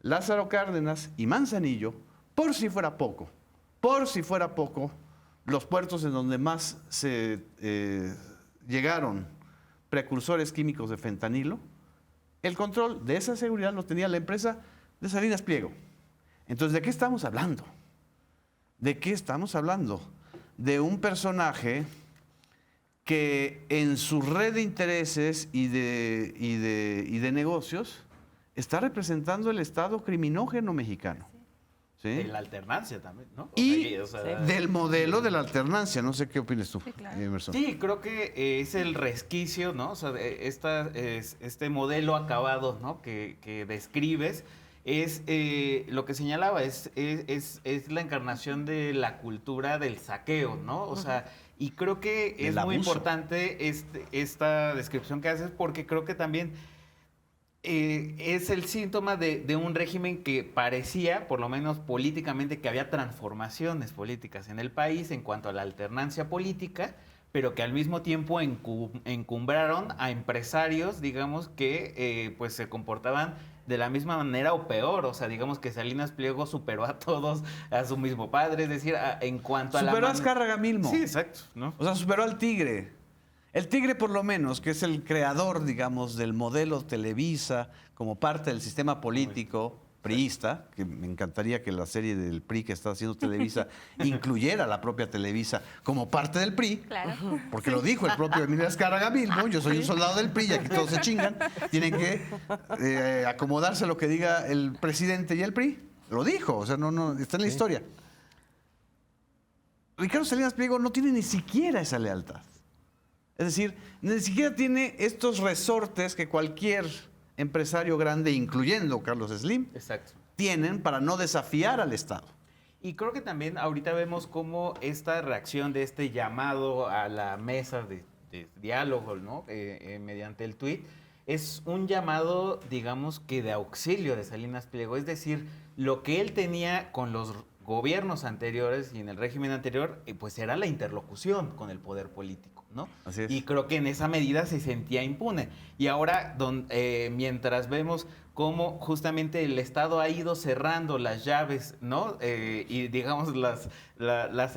Lázaro Cárdenas y Manzanillo, por si fuera poco, los puertos en donde más se llegaron precursores químicos de fentanilo, el control de esa seguridad lo tenía la empresa de Salinas Pliego. Entonces, ¿de qué estamos hablando? ¿De qué estamos hablando? De un personaje que en su red de intereses y de negocios está representando el Estado criminógeno mexicano. ¿Sí? De la alternancia también, ¿no? Y O sea, del modelo de la alternancia. No sé qué opinas tú, Emerson. Sí, creo que es el resquicio, ¿no? O sea, este modelo acabado, ¿no? Que describes es lo que señalaba, es la encarnación de la cultura del saqueo, ¿no? O sea, y creo que es muy importante esta descripción que haces porque creo que también es el síntoma de un régimen que parecía, por lo menos políticamente, que había transformaciones políticas en el país en cuanto a la alternancia política, pero que al mismo tiempo encumbraron a empresarios, digamos, que pues se comportaban de la misma manera o peor. O sea, digamos que Salinas Pliego superó a todos, a su mismo padre, es decir, en cuanto a la... Superó a Azcárraga Milmo. Sí, exacto, ¿no? O sea, superó al Tigre. El Tigre, por lo menos, que es el creador, digamos, del modelo Televisa como parte del sistema político priista, que me encantaría que la serie del PRI que está haciendo Televisa incluyera la propia Televisa como parte del PRI, porque lo dijo el propio Emilio Azcárraga Milmo, yo soy un soldado del PRI y aquí todos se chingan, tienen que acomodarse a lo que diga el presidente y el PRI. Lo dijo, o sea, no está en la historia. Ricardo Salinas Pliego no tiene ni siquiera esa lealtad. Es decir, ni siquiera tiene estos resortes que cualquier empresario grande, incluyendo Carlos Slim, tienen para no desafiar al Estado. Y creo que también ahorita vemos cómo esta reacción de este llamado a la mesa de diálogo, ¿no? Mediante el tuit, es un llamado, digamos, que de auxilio de Salinas Pliego. Es decir, lo que él tenía con los gobiernos anteriores y en el régimen anterior, pues era la interlocución con el poder político, ¿no? Así es. Y creo que en esa medida se sentía impune. Y ahora, mientras vemos cómo justamente el Estado ha ido cerrando las llaves, ¿no? Y digamos las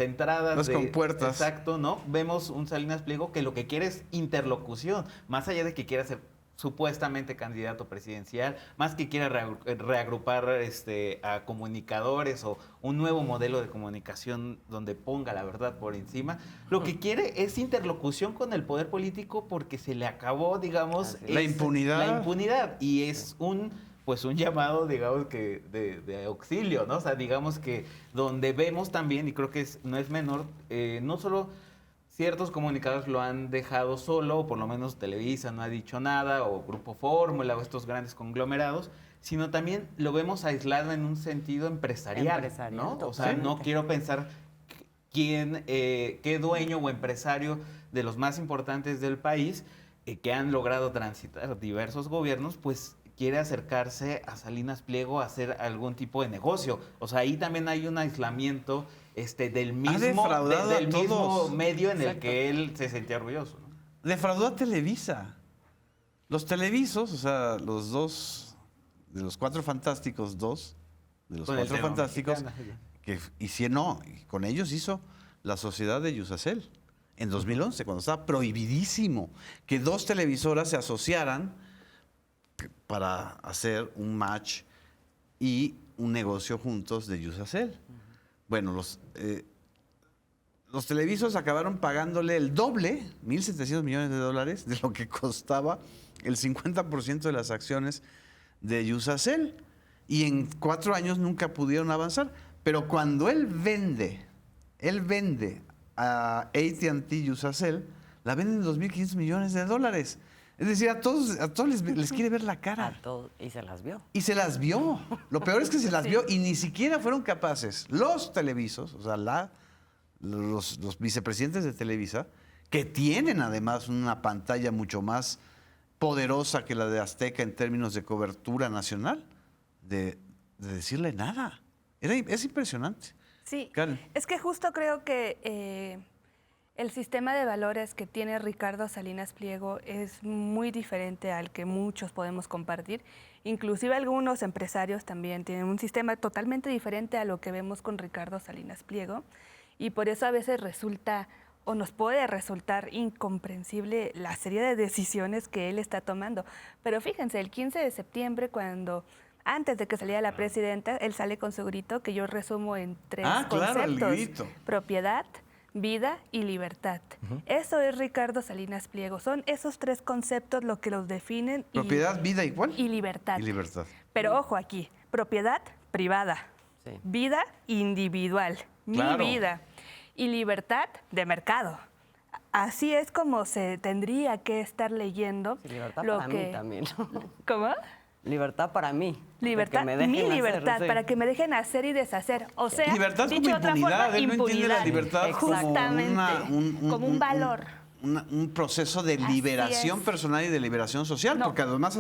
entradas. Las compuertas. Exacto, ¿no? Vemos un Salinas Pliego que lo que quiere es interlocución, más allá de que quiera ser supuestamente candidato presidencial, más que quiera reagrupar a comunicadores o un nuevo modelo de comunicación donde ponga la verdad por encima. Lo que quiere es interlocución con el poder político porque se le acabó, digamos, la impunidad. La impunidad. Y es un llamado, digamos, que de auxilio, ¿no? O sea, digamos que donde vemos también, y creo que no es menor, no solo ciertos comunicadores lo han dejado solo, o por lo menos Televisa no ha dicho nada, o Grupo Fórmula, o estos grandes conglomerados, sino también lo vemos aislado en un sentido empresarial, ¿no? O sea, no quiero pensar qué dueño o empresario de los más importantes del país que han logrado transitar diversos gobiernos, pues quiere acercarse a Salinas Pliego a hacer algún tipo de negocio. O sea, ahí también hay un aislamiento del mismo medio en el que él se sentía orgulloso, ¿no? Defraudó a Televisa. Los televisos, o sea, los dos, de los Cuatro Fantásticos, que hicieron, con ellos hizo la sociedad de Yusacel en 2011, cuando estaba prohibidísimo que dos televisoras se asociaran para hacer un match y un negocio juntos de Yusacel. Bueno, los televisos acabaron pagándole el doble, $1,700 millones, de lo que costaba el 50% de las acciones de Yusacel. Y en 4 años nunca pudieron avanzar. Pero cuando él vende a AT&T Yusacel, la vende en $2,500 millones. Es decir, a todos les quiere ver la cara. A todos, y se las vio. Y se las vio. Lo peor es que se las vio y ni siquiera fueron capaces los televisos, o sea, los vicepresidentes de Televisa, que tienen además una pantalla mucho más poderosa que la de Azteca en términos de cobertura nacional, de decirle nada. Es impresionante. Sí, Karen. Es que justo creo que el sistema de valores que tiene Ricardo Salinas Pliego es muy diferente al que muchos podemos compartir. Inclusive algunos empresarios también tienen un sistema totalmente diferente a lo que vemos con Ricardo Salinas Pliego. Y por eso a veces resulta o nos puede resultar incomprensible la serie de decisiones que él está tomando. Pero fíjense, el 15 de septiembre, antes de que saliera la presidenta, él sale con su grito que yo resumo en 3 conceptos. Claro, el grito. Propiedad, vida y libertad. Eso es Ricardo Salinas Pliego. Son esos tres conceptos lo que los definen. Propiedad, vida y ¿cuál? Y libertad. Y libertad. Pero ojo aquí, propiedad privada, vida individual, Claro. mi vida, y libertad de mercado. Así es como se tendría que estar leyendo Libertad lo para que... mí también. ¿Cómo? Libertad para mí. Libertad, que me dejen mi hacer, libertad, sí. para que me dejen hacer y deshacer. O sea, Libertad dicho como de otra impunidad. forma, Él no entiende la libertad Justamente, como un valor. Un proceso de Así liberación es. personal y de liberación social, No. porque además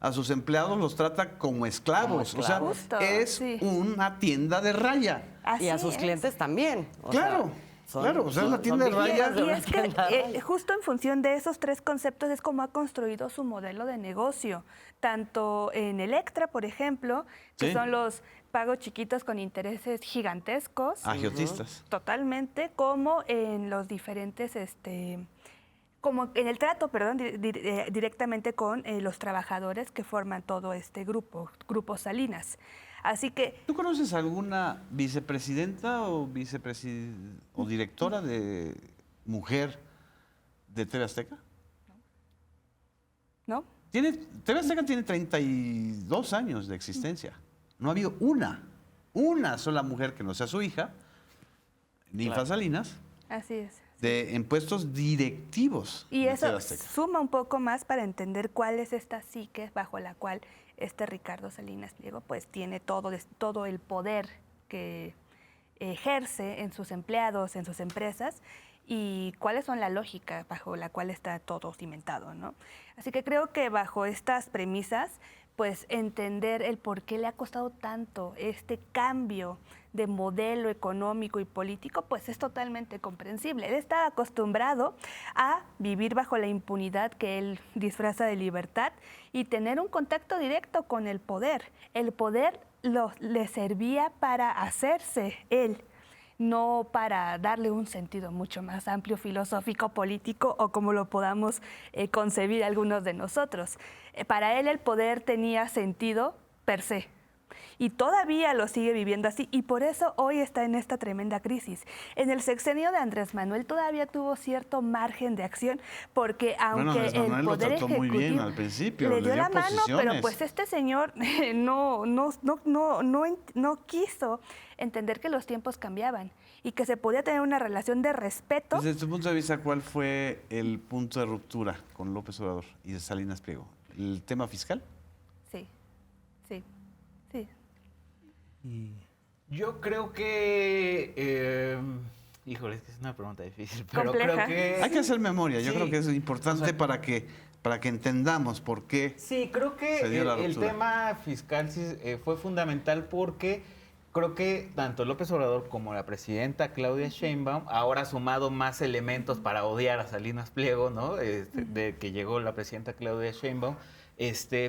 a sus empleados los trata como esclavos. O sea, Justo, es sí. una tienda de raya. Así Y a sus es. clientes también. O Claro, claro, o sea, es la tienda de raya. vigilas de Y una es que tienda de raya. justo en función de esos tres conceptos es como ha construido su modelo de negocio, tanto en Electra, por ejemplo, que Sí. son los pagos chiquitos con intereses gigantescos, Agiotistas. totalmente, como en los diferentes, como en el trato, perdón, directamente con los trabajadores que forman todo este grupo Salinas. Así que ¿Tú conoces alguna vicepresidenta o o directora de mujer de TV Azteca? ¿no? TV Azteca tiene 32 años de existencia. No ha habido una sola mujer que no sea su hija, Ninfa Salinas, Así es. en puestos directivos Y de eso TV Azteca. suma un poco más para entender cuál es esta psique bajo la cual Ricardo Salinas Pliego pues tiene todo el poder que ejerce en sus empleados, en sus empresas, y cuáles son la lógica bajo la cual está todo cimentado, ¿no? Así que creo que bajo estas premisas, pues entender el por qué le ha costado tanto este cambio de modelo económico y político, pues es totalmente comprensible. Él está acostumbrado a vivir bajo la impunidad que él disfraza de libertad y tener un contacto directo con el poder. El poder le servía para hacerse él, no para darle un sentido mucho más amplio, filosófico, político o como lo podamos concebir algunos de nosotros. Para él el poder tenía sentido per se. Y todavía lo sigue viviendo así, y por eso hoy está en esta tremenda crisis. En el sexenio de Andrés Manuel todavía tuvo cierto margen de acción, porque aunque Andrés Manuel el lo poder trató muy bien ejecutivo al principio, le le dio dio la mano, pero posiciones. pues este señor no quiso entender que los tiempos cambiaban y que se podía tener una relación de respeto. Desde tu punto de vista, ¿cuál fue el punto de ruptura con López Obrador y de Salinas Pliego? ¿El tema fiscal? Sí. Yo creo que... híjole, es que es una pregunta difícil, pero Compleja. creo que... Hay que hacer memoria. Yo Sí. creo que es importante O sea, para que entendamos por qué. Sí, creo que se dio la el ruptura. tema fiscal sí, fue fundamental porque creo que tanto López Obrador como la presidenta Claudia Sheinbaum ahora ha sumado más elementos para odiar a Salinas Pliego, ¿no? De que llegó la presidenta Claudia Sheinbaum.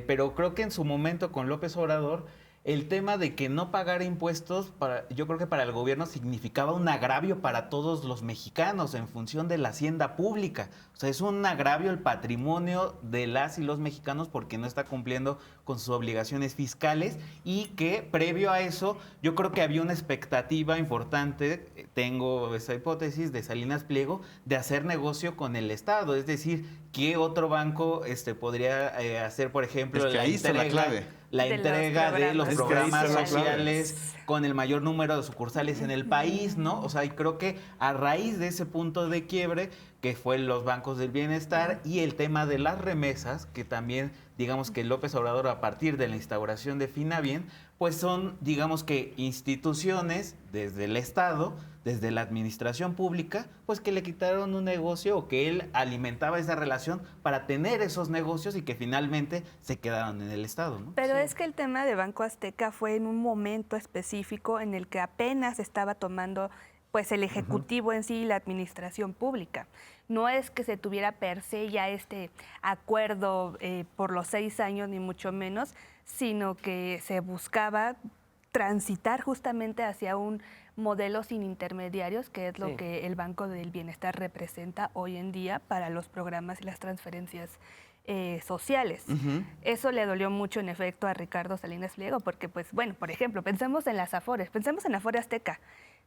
Pero creo que en su momento con López Obrador el tema de que no pagara impuestos, yo creo que para el gobierno significaba un agravio para todos los mexicanos en función de la hacienda pública. O sea, es un agravio el patrimonio de las y los mexicanos porque no está cumpliendo con sus obligaciones fiscales y que previo a eso yo creo que había una expectativa importante, tengo esa hipótesis de Salinas Pliego, de hacer negocio con el Estado. Es decir, ¿qué otro banco podría hacer, por ejemplo, Es que ahí está la clave. La De los entrega de los programas. Es que ahí programas está la clave. sociales con el mayor número de sucursales en el país, ¿no? O sea, y creo que a raíz de ese punto de quiebre, que fue los bancos del bienestar y el tema de las remesas, que también, digamos que López Obrador, a partir de la instauración de Finabien, pues son, digamos que instituciones desde el Estado, desde la administración pública, pues que le quitaron un negocio o que él alimentaba esa relación para tener esos negocios y que finalmente se quedaron en el Estado, ¿no? Pero es que el tema de Banco Azteca fue en un momento específico en el que apenas estaba tomando pues el ejecutivo en sí y la administración pública. No es que se tuviera per se ya este acuerdo por los 6 años, ni mucho menos, sino que se buscaba transitar justamente hacia un modelo sin intermediarios, que es lo que el Banco del Bienestar representa hoy en día para los programas y las transferencias sociales. Eso le dolió mucho en efecto a Ricardo Salinas Pliego, porque pues bueno, por ejemplo, pensemos en las Afores, pensemos en Afore Azteca.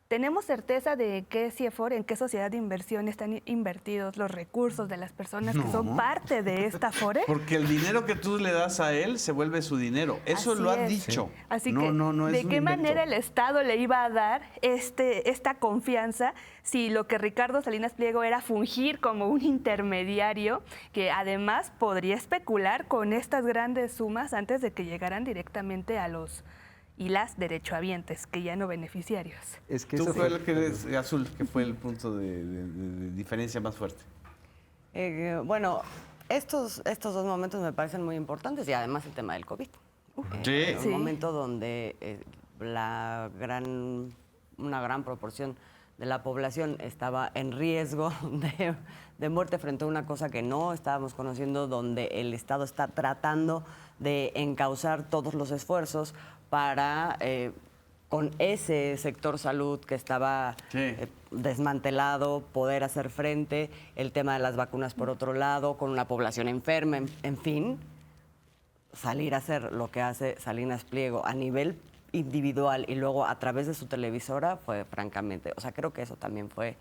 ¿tenemos certeza de qué CIEFOR, en qué sociedad de inversión están invertidos los recursos de las personas que son parte de esta FORE? Porque el dinero que tú le das a él se vuelve su dinero. Eso Así lo ha es. dicho. Así no, que, no es ¿de un qué invento. manera el Estado le iba a dar esta confianza si lo que Ricardo Salinas Pliego era fungir como un intermediario que además podría especular con estas grandes sumas antes de que llegaran directamente a los y las derechohabientes, que ya no beneficiarios? Es que Tú eso fue el que eres azul, que fue el punto de diferencia más fuerte. Bueno, estos dos momentos me parecen muy importantes y además el tema del COVID. Sí. Un Sí. momento donde una gran proporción de la población estaba en riesgo de muerte frente a una cosa que no estábamos conociendo, donde el Estado está tratando de encauzar todos los esfuerzos para, con ese sector salud que estaba desmantelado, poder hacer frente, el tema de las vacunas por otro lado, con una población enferma, en fin, salir a hacer lo que hace Salinas Pliego a nivel individual y luego a través de su televisora fue francamente, o sea, creo que eso también fue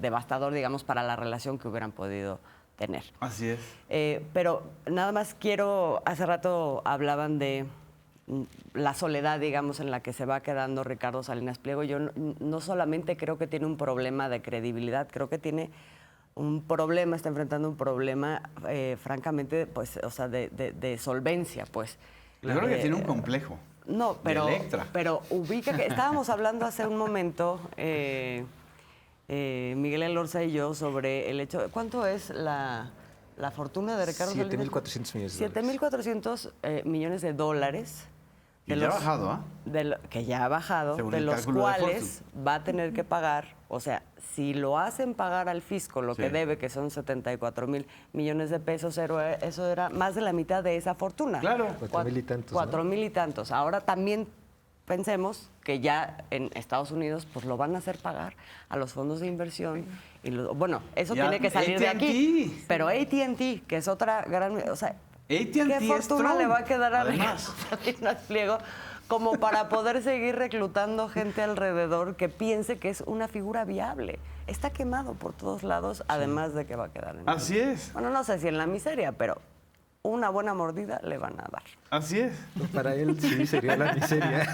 devastador, digamos, para la relación que hubieran podido tener. Así es. Pero nada más hace rato hablaban de la soledad, digamos, en la que se va quedando Ricardo Salinas Pliego. Yo no solamente creo que tiene un problema de credibilidad, creo que tiene está enfrentando un problema, francamente, pues, o sea, de solvencia, pues. Yo creo que tiene un complejo. No, Electra. pero ubica que estábamos hablando hace un momento, Miguel Elorza y yo, sobre el hecho de cuánto es la fortuna de Ricardo Salinas. 7.400 millones de dólares. 7.400 millones de dólares. Y ya ha bajado, ¿ah? Que ya ha bajado, Según de el los cálculo de cuales va a tener que pagar, o sea, si lo hacen pagar al fisco lo que debe, que son 74,000 millones de pesos, eso era más de la mitad de esa fortuna. Claro. 4,000 y tantos, 4,000 y tantos. Ahora también pensemos que ya en Estados Unidos pues lo van a hacer pagar a los fondos de inversión. Y bueno, eso Ya, tiene que salir de aquí. AT&T. Pero AT&T, que es otra gran... O sea, AT&T ¿qué es fortuna Trump, le va a quedar a además. Ricardo Salinas Pliego como para poder seguir reclutando gente alrededor que piense que es una figura viable? Está quemado por todos lados, además de que va a quedar en... Así es. Bueno, no sé si en la miseria, pero una buena mordida le van a dar. Así es. Para él sí sería la miseria.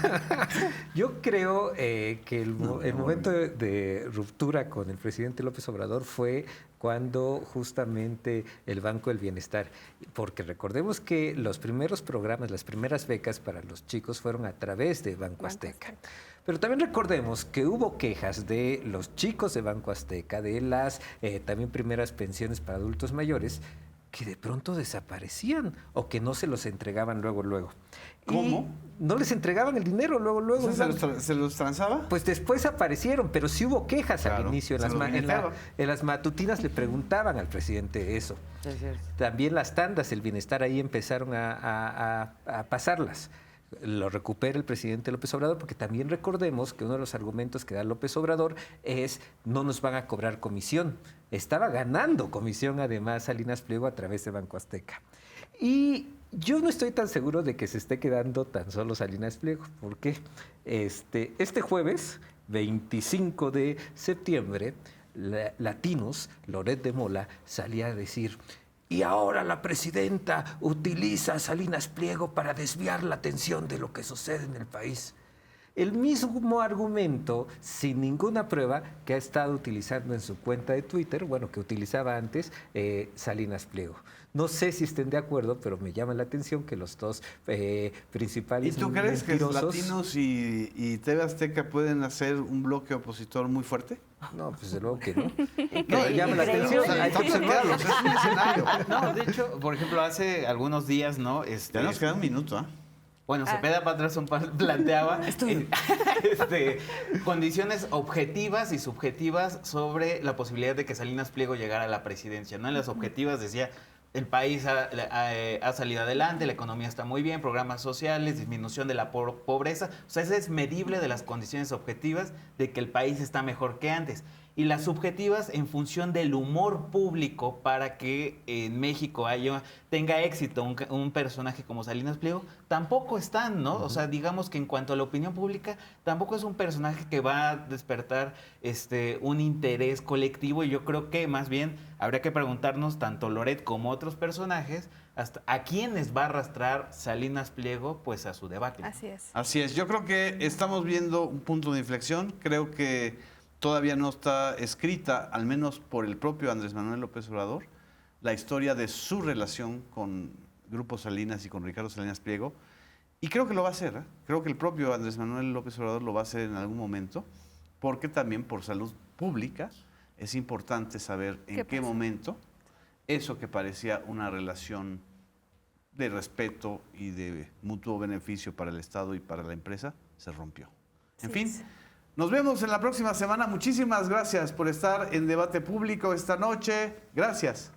Yo creo que el momento de ruptura con el presidente López Obrador fue cuando justamente el Banco del Bienestar, porque recordemos que los primeros programas, las primeras becas para los chicos fueron a través de Banco Azteca. Pero también recordemos que hubo quejas de los chicos de Banco Azteca, de las también primeras pensiones para adultos mayores, que de pronto desaparecían o que no se los entregaban luego. ¿Cómo? Y no les entregaban el dinero luego. O sea, ¿se los transaba? Pues después aparecieron, pero sí hubo quejas al inicio. En las matutinas le preguntaban al presidente eso. Sí, es cierto. También las tandas, el bienestar, ahí empezaron a pasarlas. Lo recupera el presidente López Obrador, porque también recordemos que uno de los argumentos que da López Obrador es no nos van a cobrar comisión. Estaba ganando comisión además Salinas Pliego a través de Banco Azteca. Y yo no estoy tan seguro de que se esté quedando tan solo Salinas Pliego, porque este jueves, 25 de septiembre, Latinos, Loret de Mola, salía a decir: y ahora la presidenta utiliza a Salinas Pliego para desviar la atención de lo que sucede en el país. El mismo argumento, sin ninguna prueba, que ha estado utilizando en su cuenta de Twitter, bueno, que utilizaba antes Salinas Pliego. No sé si estén de acuerdo, pero me llama la atención que los dos principales ¿Y tú crees que mentirosos... Latinos y TV Azteca pueden hacer un bloque opositor muy fuerte? No, pues de luego que no. Increíble. Llama la atención. Hay que observarlos, es un escenario. No, de hecho, por ejemplo, hace algunos días, ¿no? Ya nos queda un minuto, ¿ah? Bueno, Cepeda Patrasón planteaba condiciones objetivas y subjetivas sobre la posibilidad de que Salinas Pliego llegara a la presidencia, ¿no? En las objetivas decía: el país ha salido adelante, la economía está muy bien, programas sociales, disminución de la pobreza. O sea, ese es medible de las condiciones objetivas de que el país está mejor que antes. y las subjetivas en función del humor público para que en México tenga éxito un personaje como Salinas Pliego, tampoco están, ¿no? O sea, digamos que en cuanto a la opinión pública, tampoco es un personaje que va a despertar un interés colectivo, y yo creo que más bien habría que preguntarnos, tanto Loret como otros personajes, hasta a quiénes va a arrastrar Salinas Pliego pues a su debacle. Así es. Así es, yo creo que estamos viendo un punto de inflexión, creo que todavía no está escrita, al menos por el propio Andrés Manuel López Obrador, la historia de su relación con Grupo Salinas y con Ricardo Salinas Pliego, y creo que lo va a hacer, ¿eh? Creo que el propio Andrés Manuel López Obrador lo va a hacer en algún momento, porque también por salud pública es importante saber en qué momento eso que parecía una relación de respeto y de mutuo beneficio para el Estado y para la empresa se rompió. En fin, nos vemos en la próxima semana. Muchísimas gracias por estar en Debate Público esta noche. Gracias.